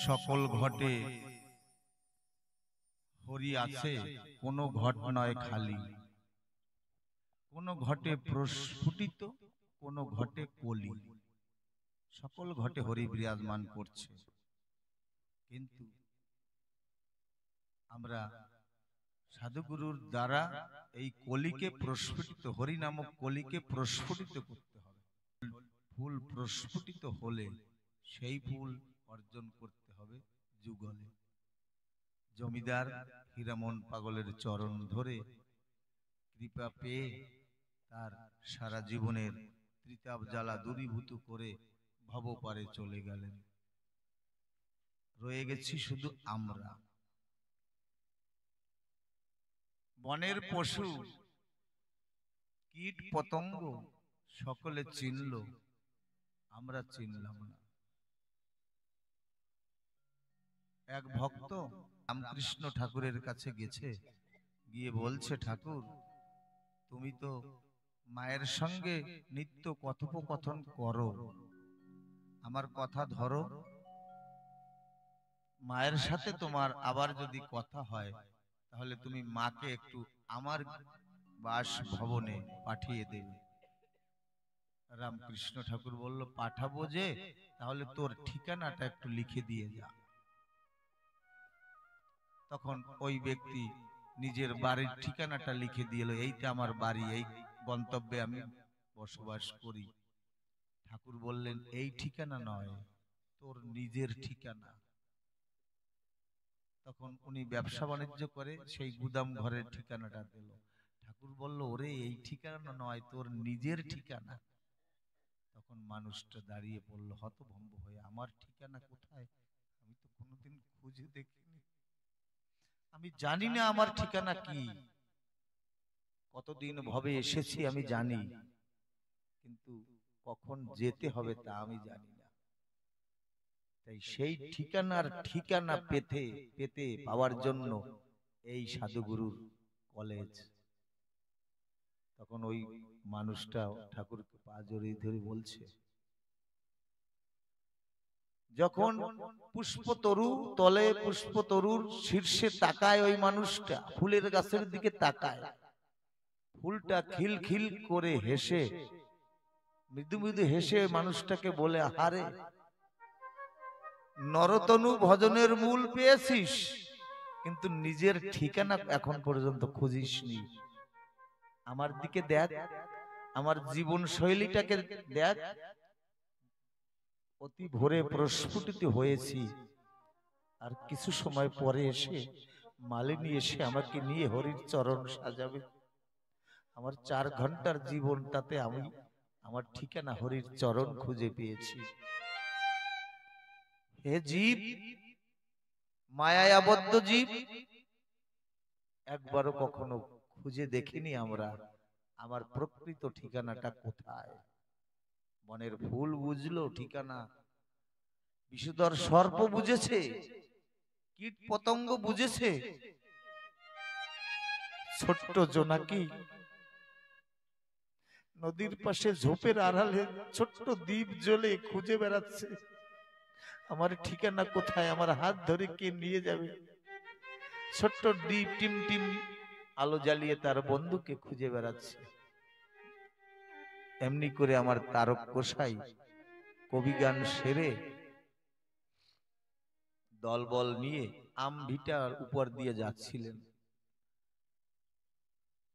সকল ঘটে হরি আছে, কোনো ঘট নয় খালি। কোনো ঘটে প্রস্ফুটিত, কোনো ঘটে কলি। সকল ঘটে হরি বিরাজমান করছে। কিন্তু আমরা সাধুগুরুর দ্বারা এই কলিকে প্রস্ফুটিত, হরি নামক কলিকে প্রস্ফুটিত করতে হবে। ফুল প্রস্ফুটিত হলে সেই ফুল অর্জন করতে হবে যুগলে। জমিদার হীরামন পাগলের চরণ ধরে কৃপা পেয়ে তার সারা জীবনের ত্রিতাপ জ্বালা দূরীভূত করে ভবপারে চলে গেলেন। রয়ে গেছি শুধু আমরা। বনের পশু কীট পতঙ্গ সকলে চিনল, আমরা চিনলাম না। এক ভক্ত রামকৃষ্ণ ঠাকুরের কাছে গেছে, গিয়ে বলছে, ঠাকুর তুমি তো মায়ের সঙ্গে নিত্য কথোপকথন করো, আমার কথা ধরো। মায়ের সাথে তোমার আবার যদি কথা হয় তাহলে তুমি মাকে একটু আমার বাসভবনে পাঠিয়ে দেবে। রামকৃষ্ণ ঠাকুর বলল, পাঠাবো যে, তাহলে তোর ঠিকানাটা একটু লিখে দিয়ে যা। তখন ওই ব্যক্তি নিজের বাড়ির ঠিকানাটা লিখে দিল, এইটা আমার বাড়ি, এই গন্তব্যে আমি বসবাস করি। ঠাকুর বললেন, এই ঠিকানা নয়, তোর নিজের ঠিকানা। তখন উনি ব্যবসা বাণিজ্য করে সেই গুদাম ঘরের ঠিকানাটা দিল। ঠাকুর বলল, ওরে এই ঠিকানা নয়, তোর নিজের ঠিকানা। তখন মানুষটা দাঁড়িয়ে পড়ল হতভম্ব হয়ে, আমার ঠিকানা কোথায়? আমি তো কোনোদিন খুঁজে দেখিনি, আমি জানি না আমার ঠিকানা কি। কতদিন ভবে এসেছি আমি জানি, কিন্তু কখন যেতে হবে তা আমি জানি না। তাই সেই ঠিকানা পেতে পাওয়ার জন্য এই সাধুগুরুর কলেজ। তখন ওই মানুষটা ঠাকুরকে পা জড়িয়ে ধরে বলছে, যখন পুষ্পতরু তলে, পুষ্পতরুর শীর্ষে তাকায় ওই মানুষটা, ফুলের গাছের দিকে তাকায়, ফুলটা খিলখিল করে হেসে, মৃদু মৃদু হেসে মানুষটাকে বলে, আহারে নরতনু ভজনের মূল পেয়েছিস, কিন্তু নিজের ঠিকানা এখন পর্যন্ত খুঁজিসনি। আমার দিকে দেখ, আমার জীবন শৈলীটাকে দেখ, অতি ভোরে প্রস্ফুটিত হয়েছি, আর কিছু সময় পরে এসে মালিনী এসে আমাকে নিয়ে হরির চরণ সাজাবে। আমার 4 ঘন্টার জীবনটাতে আমি আমার ঠিকানা হরির চরণ খুঁজে পেয়েছি। হে জীব, মায়ায় আবদ্ধ জীব, একবারও কখনো খুঁজে দেখিনি আমরা আমার প্রকৃত ঠিকানাটা কোথায়। বনের ফুল বুঝলো ঠিকানা, বিষধর সর্প বুঝেছে, কীট পতঙ্গ বুঝেছে, ছোট্ট জোনাকি নদীর পাশে ঝোপের আড়ালে ছোট্ট দ্বীপ জ্বলে খুঁজে বেড়াচ্ছে আমার ঠিকানা কোথায়, আমার হাত ধরে কে নিয়ে যাবে। ছোট্ট দ্বীপ টিম টিম আলো জ্বালিয়ে তার বন্ধুকে খুঁজে বেড়াচ্ছে। এমনি করে আমার তারক গোসাই কবি গান সেরে দলবল নিয়ে আম ভিটার উপর দিয়ে যাচ্ছিলেন।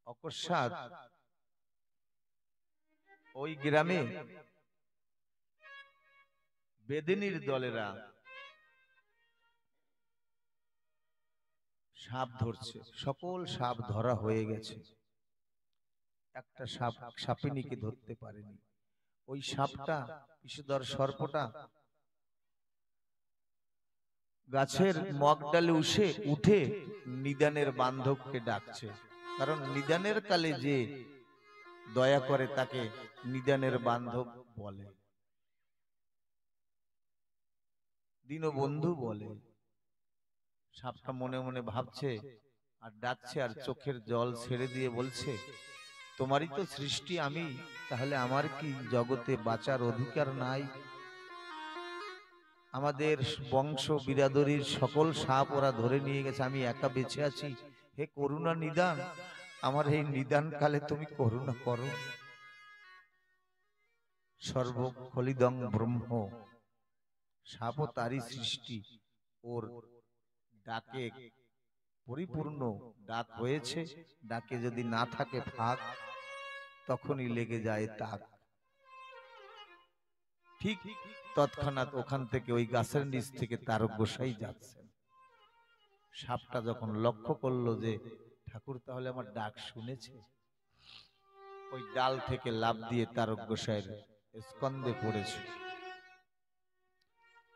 অকস্মাৎ ওই গ্রামে বেদিনীর দলেরা সাপ ধরছে, সকল সাপ ধরা হয়ে গেছে, একটা সাপিনীকে ধরতে পারেনি। ওই সাপটা, বিষধর সর্পটা গাছের মগডালে উঠে নিদানের বান্ধবকে ডাকছে, কারণ নিদানের কালে যে দয়া করে তাকে নিদানের বান্ধব বলে, দীনবন্ধু বলে। সাপটা মনে মনে ভাবছে আর ডাকছে, আর চোখের জল ছেড়ে দিয়ে বলছে, তোমারই তো সৃষ্টি আমি, তাহলে আমার কি জগতে বাঁচার অধিকার নাই? আমাদের বংশ বিরাদরির সকল সাপ ওরা ধরে নিয়ে গেছে, আমি একা বেঁচে আছি। হে করুণা নিদান, আমার এই নিদান কালে তুমি করুণা করো। সর্ব খলিদং ব্রহ্ম, সাপও তারই সৃষ্টি। ওর ডাকে পরিপূর্ণ ডাক হয়েছে, ডাকে যদি না থাকে ফাঁক, তখনই লেগে যায় তাক। ঠিক তৎক্ষণাৎ ওখান থেকে ওই গাছের নিচ থেকে তারক গোসাই যাচ্ছেন। সাপটা যখন লক্ষ্য করলো যে ঠাকুর তাহলে আমার ডাক শুনেছে, ওই ডাল থেকে লাফ দিয়ে তারক গোসাইয়ের স্কন্ধে পড়েছে।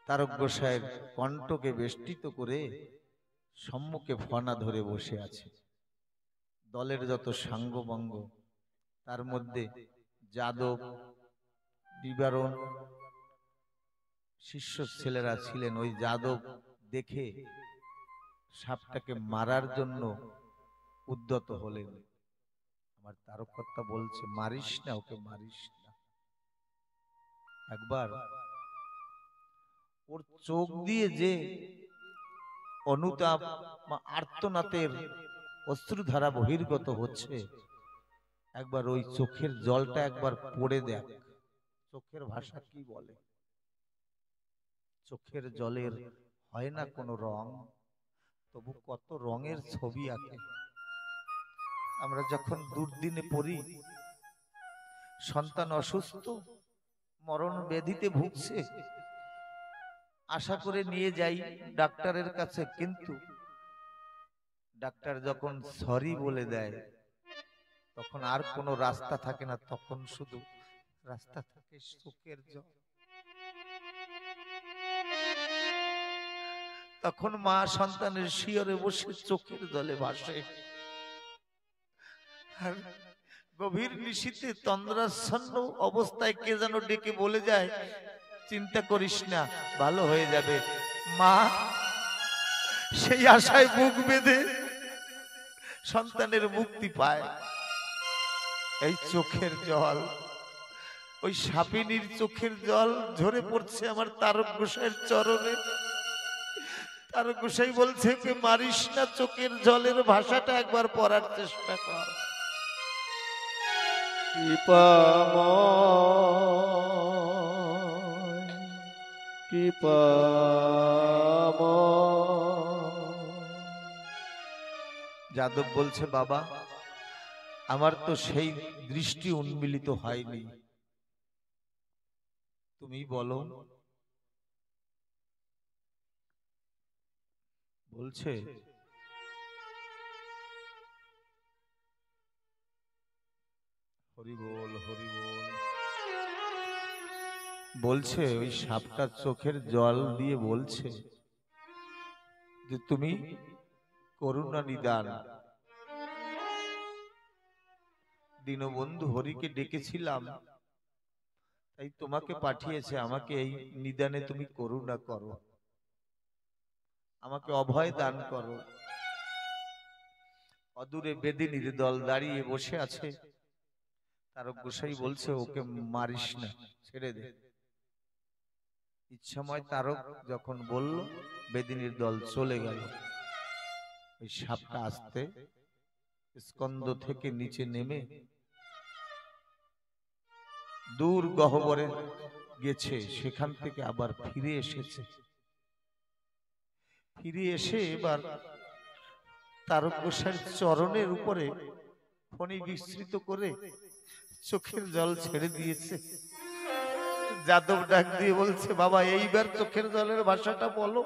তারক গোসাইয়ের কণ্ঠকে বেষ্টিত করে সম্মুখে ফনা ধরে বসে আছে। দলের যত সাঙ্গবঙ্গ, তার মধ্যে যাদব, বিবরণ শিষ্য ছেলেরা ছিলেন। ওই যাদব দেখে সাপটাকে মারার জন্য উদ্যত হলেন। আমার তারককর্তা বলছে, মারিস না, ওকে মারিস না। একবার ওর চোখ দিয়ে যে অনুতাপ আর্তনাদের অশ্রুধারা বহির্গত হচ্ছে, একবার ওই চোখের জলটা একবার পড়ে দেখ। চোখের ভাষা কি বলে? চোখের জলের হয় না কোনো রং, তবু কত রঙের ছবি আঁকে। আমরা যখন দুর্দিনে পড়ি, সন্তান অসুস্থ, মরণ ব্যাধিতে ভুগছে, আশা করে নিয়ে যাই ডাক্তারের কাছে, কিন্তু ডাক্তার যখন সরি বলে দেয়, তখন আর কোনো রাস্তা থাকে না, তখন শুধু রাস্তা থাকে চোখের জল। তখন মা সন্তানের শিয়রে বসে চোখের জলে ভাসে। আর গভীর নিশীথে তন্দ্রাচ্ছন্ন অবস্থায় কে যেন ডেকে বলে যায়, চিন্তা করিস না, ভালো হয়ে যাবে। মা সেই আশায় বুক বেঁধে সন্তানের মুক্তি পায়। এই চোখের জল, ওই সাপিনীর চোখের জল ঝরে পড়ছে আমার তারক গোসাইয়ের চরণে। তারক গোসাই বলছে, কে মারিস না, চোখের জলের ভাষাটা একবার পড়ার চেষ্টা কর। যাদব বলছে, বাবা আমার তো সেই দৃষ্টি উন্মিলিত হয়নি, তুমি বলো। বলছে, হরি বল হরি বল। বলছে ওই সাপটা চোখের জল দিয়ে বলছে যে তুমি করুণা নিদান। দীনবন্ধু হরিকে ডেকেছিলাম, তাই তোমাকে পাঠিয়েছে, আমাকে এই নিদানে তুমি করুণা করো, আমাকে অভয় দান করো। অদূরে বেদিনীর দল দাঁড়িয়ে বসে আছে। তারক গোসাই বলছে, ওকে মারিস না, ছেড়ে দে। ইচ্ছাময় তারক যখন বলল, বেদিনীর দল চলে গেল। ওই সাপটা আসতে স্কন্ধ থেকে নিচে নেমে দূর গহ্বরে গেছে, সেখান থেকে আবার ফিরে এসেছে। ফিরে এসে এবার তারক গোসাইয়ের চরণের উপরে ফণি বিস্তৃত করে চোখের জল ছেড়ে দিয়েছে। যাদব ডাক দিয়ে বলছে, বাবা এইবার চোখের জলের ভাষাটা বলো।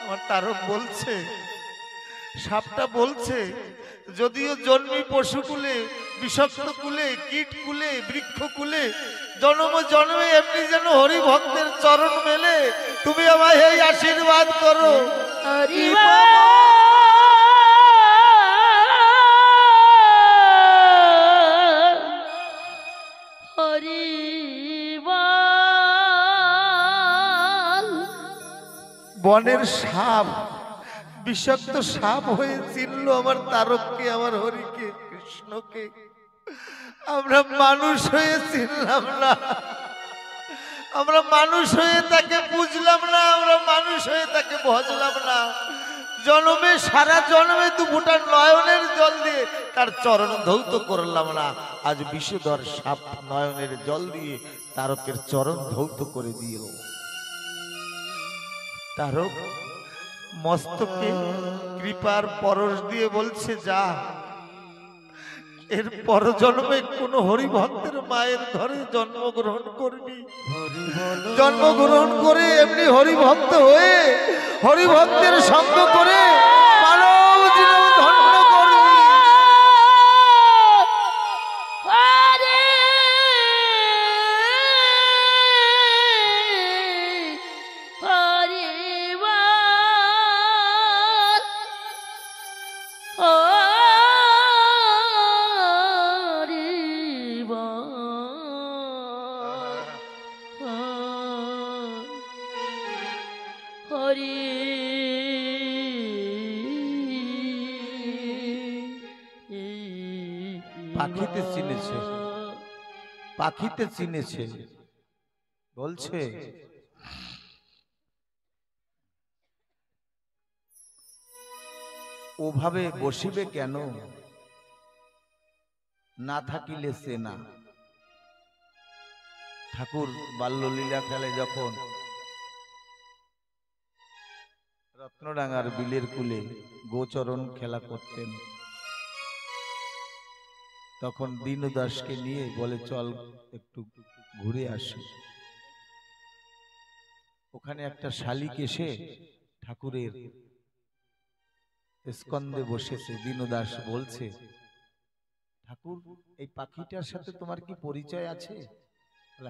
আমার তারক বলছে, সাপটা বলছে, যদিও জন্মি পশুকুলে, বিষাক্ত কুলে, কীট কুলে, বৃক্ষ কুলে, জন্ম জন্মে এমনি যেন হরি ভক্তের চরণ মেলে, তুমি আমায় এই আশীর্বাদ করো। বনের সাপ, বিষাক্ত সাপ হয়ে চিনল আমার তারককে, আমার হরিকে, কৃষ্ণকে। আমরা মানুষ হয়ে চিনলাম না, আমরা মানুষ হয়ে তাকে বুঝলাম না, আমরা মানুষ হয়ে তাকে ভজলাম না। জন্মে সারা জন্মে দু ফোঁটা নয়নের জল দিয়ে তার চরণ ধৌত করলাম না, আজ বিষধর সাপ নয়নের জল দিয়ে তারকের চরণ ধৌত করে দিল। তারক মস্তকে কৃপার পরশ দিয়ে বলছে, যা, এর পর জন্মে কোন হরিভক্তের মায়ের ঘরে জন্মগ্রহণ করবি, জন্মগ্রহণ করে এমনি হরিভক্ত হয়ে হরিভক্তের সঙ্গ করে মানব জীবন ধন্য করবি। পাখিতে চিনেছে, পাখিতে চিনেছে, বলছে ওভাবে বসিবে কেন, না থাকিলে সেনা। ঠাকুর বাল্যলীলা খেলে যখন রত্নডাঙ্গার বিলের কূলে গোচরণ খেলা করতেন, তখন দীনু দাসকে নিয়ে বলে, চল একটু ঘুরে আসি। ওখানে একটা শালিক এসে ঠাকুরের স্কন্দে বসেছে। দীনু দাস বলছে, ঠাকুর, এই পাখিটার সাথে তোমার কি পরিচয় আছে?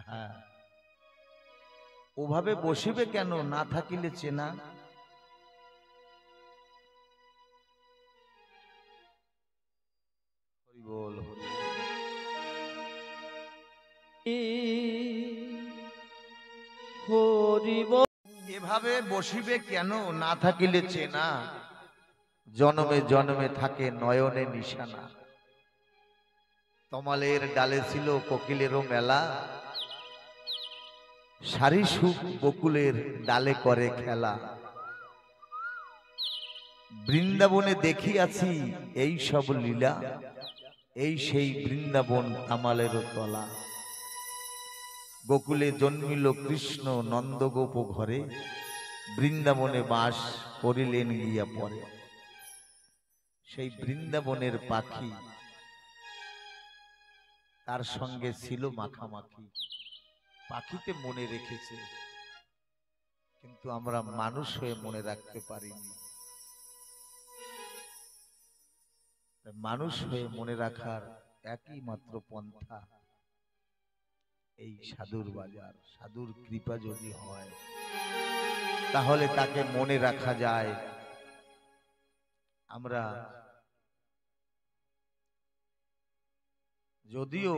হ্যাঁ। ওভাবে বসিবে কেন, না থাকিলে চেনা। হরি বল, হরি বল। এভাবে বসিবে কেন, না থাকিলে চেনা। জন্মে জন্মে থাকে নয়নে নিশানা। তমালের ডালে ছিল কোকিলেরও মেলা, সারি সুখ বকুলের ডালে করে খেলা। বৃন্দাবনে দেখিয়াছি এই সব লীলা, এই সেই বৃন্দাবন তামালেরও তলা। গোকুলে জন্মিল কৃষ্ণ নন্দগোপ ঘরে, বৃন্দাবনে বাস করিলেন গিয়া পরে। সেই বৃন্দাবনের পাখি, তার সঙ্গে ছিল মাখামাখি, পাখিতে মনে রেখেছে, কিন্তু আমরা মানুষ হয়ে মনে রাখতে পারিনি। মানুষ হয়ে মনে রাখার একই মাত্র পন্থা এই সাধুর বাজার। সাধুর কৃপা যদি হয় তাহলে তাকে মনে রাখা যায়। আমরা যদিও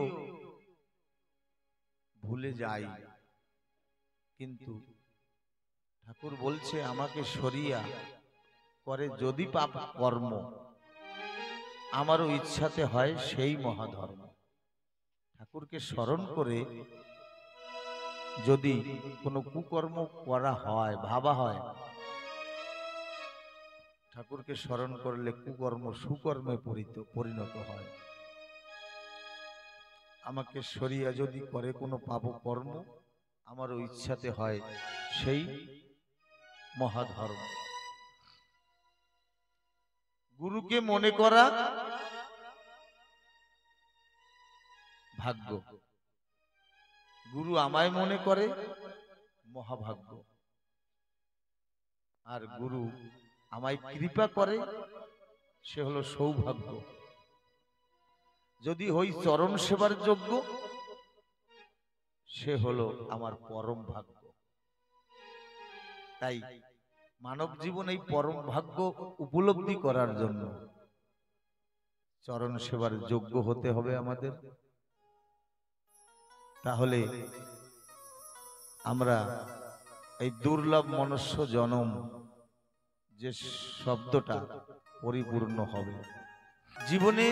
ভুলে যাই, কিন্তু ঠাকুর বলছে, আমাকে সরিয়া করে যদি পাপ কর্ম, আমারও ইচ্ছাতে হয় সেই মহাধর্ম। ঠাকুরকে স্মরণ করে যদি কোনো কুকর্ম করা হয়, ভাবা হয়, ঠাকুরকে স্মরণ করলে কুকর্ম সুকর্মে পরিণত হয়। আমাকে সরিয়া যদি করে কোনো পাপ কর্ম, আমারও ইচ্ছাতে হয় সেই মহাধর্ম। গুরুকে মনে করা ভাগ্য, গুরু আমায় মনে করে মহাভাগ্য, আর গুরু আমায় কৃপা করে সে হলো সৌভাগ্য। যদি হই চরণ সেবার যোগ্য, সে হলো আমার পরম ভাগ্য। তাই মানব জীবন এই পরম ভাগ্য উপলব্ধি করার জন্য চরণ সেবার যোগ্য হতে হবে আমাদের। তাহলে আমরা এই দুর্লভ মনুষ্য জনম যে শব্দটা পরিপূর্ণ হবে। জীবনে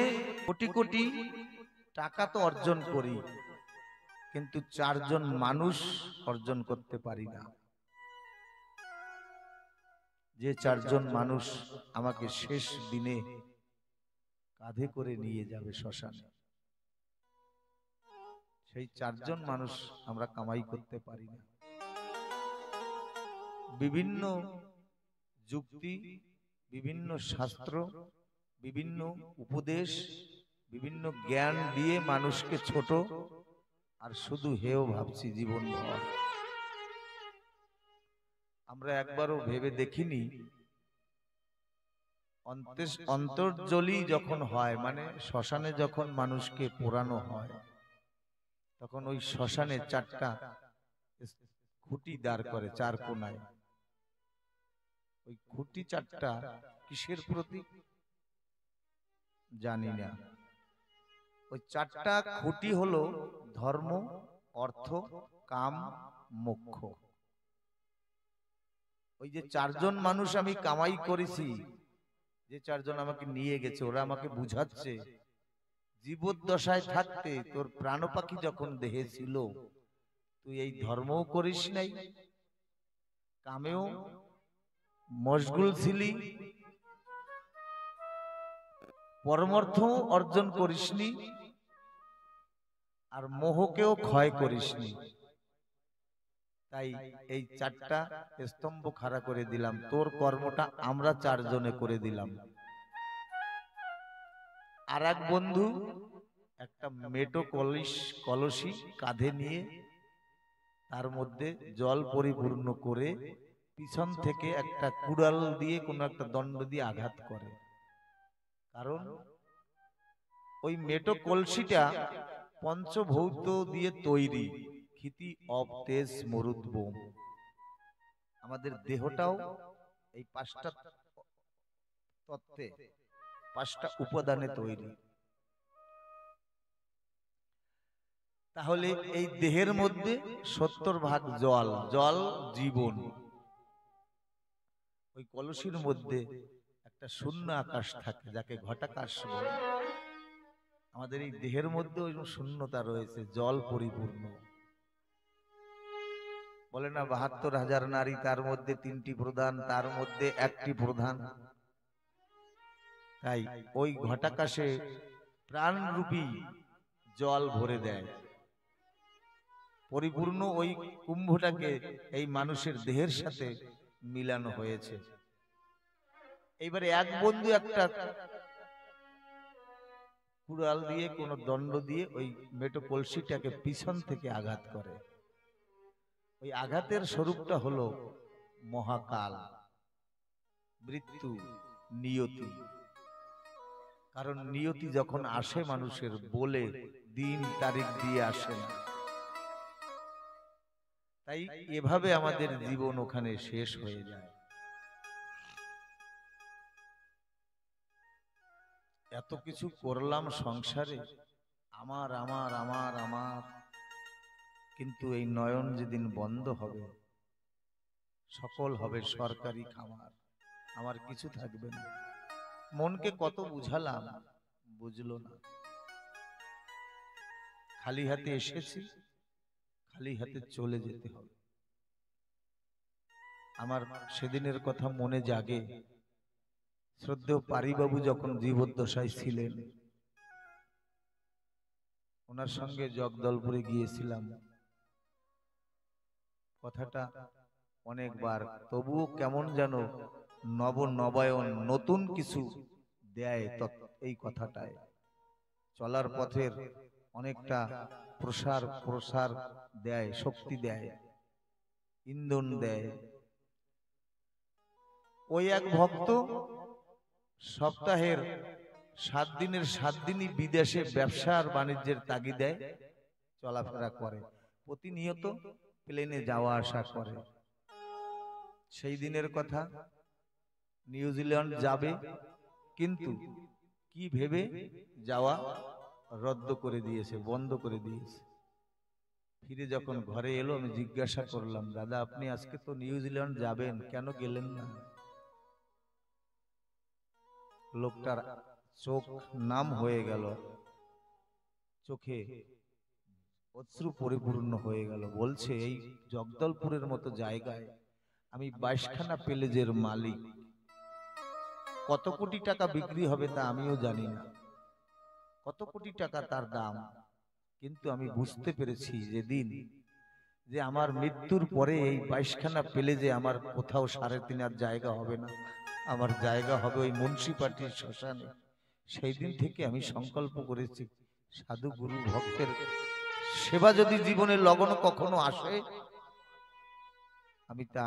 কোটি কোটি টাকা তো অর্জন করি, কিন্তু 4 জন মানুষ অর্জন করতে পারি না। যে 4 জন মানুষ আমাকে শেষ দিনে কাঁধে করে নিয়ে যাবে শ্মশানে, সেই 4 জন মানুষ আমরা কামাই করতে পারি না। বিভিন্ন যুক্তি, বিভিন্ন শাস্ত্র, বিভিন্ন উপদেশ, বিভিন্ন জ্ঞান দিয়ে মানুষকে ছোট আর শুধু হেয় ভাবছি জীবনভর। আমরা একবারও ভেবে দেখিনি অন্তর্জলি যখন হয়, মানে শ্মশানে যখন মানুষকে পোড়ানো হয়, তখন ওই শ্মশানে 4টা খুঁটি দাঁড় করে 4 কোণায়। ওই খুঁটি 4টা কিসের প্রতীক জানি না। ওই 4টা খুঁটি হলো ধর্ম, অর্থ, কাম, মোক্ষ। ওই যে 4 জন মানুষ আমি কামাই করেছি, যে 4 জন আমাকে নিয়ে গেছে, ওরা আমাকে বুঝাচ্ছে জীবদ্দশায় থাকতে তোর প্রাণ পাখি যখন দেহে ছিল, তুই এই ধর্মও করিস নাই, কামেও মশগুল ছিলি, পরমার্থ অর্জন করিসনি, আর মোহকেও ক্ষয় করিসনি। তাই এই 4টা স্তম্ভ খাড়া করে দিলাম, তোর কর্মটা আমরা 4 জনে করে দিলাম। আর এক বন্ধু একটা মেটো কলসি কাঁধে নিয়ে তার মধ্যে জল পরিপূর্ণ করে পিছন থেকে একটা কুড়াল দিয়ে কোনো একটা দণ্ড দিয়ে আঘাত করে। কারণ ওই মেটো কলসিটা পঞ্চভৌত দিয়ে তৈরি, ক্ষিতি, অব, তেজ, মরুদ, বোম। আমাদের দেহটাও এই 5টা তত্ত্বে, 5টা উপাদানে তৈরি। তাহলে এই দেহের মধ্যে 70% জল, জল জীবন। ওই কলসির মধ্যে একটা শূন্য আকাশ থাকে, যাকে ঘটাকাশ বলে। আমাদের এই দেহের মধ্যে ওই শূন্যতা রয়েছে, জল পরিপূর্ণ। বলে না 72,000 নারী, তার মধ্যে 3টি প্রধান, তার মধ্যে 1টি প্রধান। তাই ওই ঘটাকাশে প্রাণরূপী জল ভরে দেয় পরিপূর্ণ। ওই কুম্ভটাকে এই মানুষের দেহের সাথে মিলানো হয়েছে। এইবারে এক বন্ধু একটা কুড়াল দিয়ে, কোন দণ্ড দিয়ে ওই মেটো কলসিটাকে পিছন থেকে আঘাত করে। ওই আঘাতের স্বরূপটা হলো মহাকাল, মৃত্যু, নিয়তি। কারণ নিয়তি যখন আসে মানুষের, বলে দিন তারিখ দিয়ে আসে না। তাই এভাবে আমাদের জীবন ওখানে শেষ হয়ে যায়। এত কিছু করলাম সংসারে, আমার আমার আমার আমার, কিন্তু এই নয়ন যেদিন বন্ধ হবে, সকল হবে সরকারি খামার, আমার কিছু থাকবে না। মনকে কত বুঝালাম, বুঝলো না। খালি হাতে এসেছি, খালি হাতে চলে যেতে হবে। আমার সেদিনের কথা মনে জাগে, শ্রদ্ধেয় পারিবাবু যখন জীবদ্দশায় ছিলেন, ওনার সঙ্গে জগদলপুরে গিয়েছিলাম। কথাটা অনেকবার, তবুও কেমন যেন নবনবায়ন, নতুন কিছু দেয় এই কথাটায়। চলার পথের অনেকটা প্রসার দেয়, শক্তি দেয়, ইন্ধন দেয়। ওই এক ভক্ত সপ্তাহের 7 দিনের 7 দিনই বিদেশে ব্যবসা আর বাণিজ্যের তাগিদেয় চলাফেরা করে, প্রতিনিয়ত প্লেনে যাওয়া আসা করে। সেই দিনের কথা, নিউজিল্যান্ড যাবে, কিন্তু কি ভেবে যাওয়া রদ্দ করে দিয়েছে, বন্ধ করে দিয়েছে। ফিরে যখন ঘরে এলো, আমি জিজ্ঞাসা করলাম, দাদা আপনি আজকে তো নিউজিল্যান্ড যাবেন, কেন গেলেন না? লোকটার চোখ নাম হয়ে গেল, চোখে অশ্রু পরিপূর্ণ হয়ে গেল। বলছে এই জগদলপুরের মতো জায়গায় আমি 22খানা প্যালেজের মালিক, কত কোটি টাকা বিক্রি হবে তা আমিও জানি না, কত কোটি টাকা তার দাম, কিন্তু আমি বুঝতে পেরেছি যেদিন যে আমার মৃত্যুর পরে এই 22খানা প্যালেজে আমার কোথাও 3.5 জায়গা হবে না, আমার জায়গা হবে ওই মুন্সিপাটির শ্মশানে। সেই দিন থেকে আমি সংকল্প করেছি সাধু গুরু ভক্তের সেবা যদি জীবনে লগন কখনো আসে আমি তা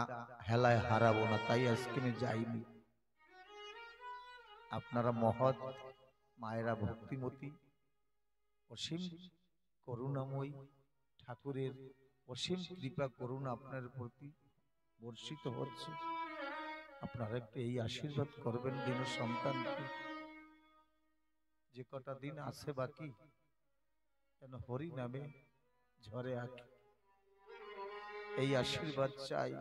হেলায় হারাবো না, তাই আজকে আমি যাইনি। আপনারা মহৎ মায়েরা, ভক্তিমতী, অসীম করুণাময়ী, ঠাকুরের অসীম কৃপা করুণা আপনার প্রতি বর্ষিত হচ্ছে। আপনারা একটু এই আশীর্বাদ করবেন দিন সন্তানকে, যে কটা দিন আছে বাকি যেন হরি নামে ঝরে আঁকি, এই আশীর্বাদ চাই।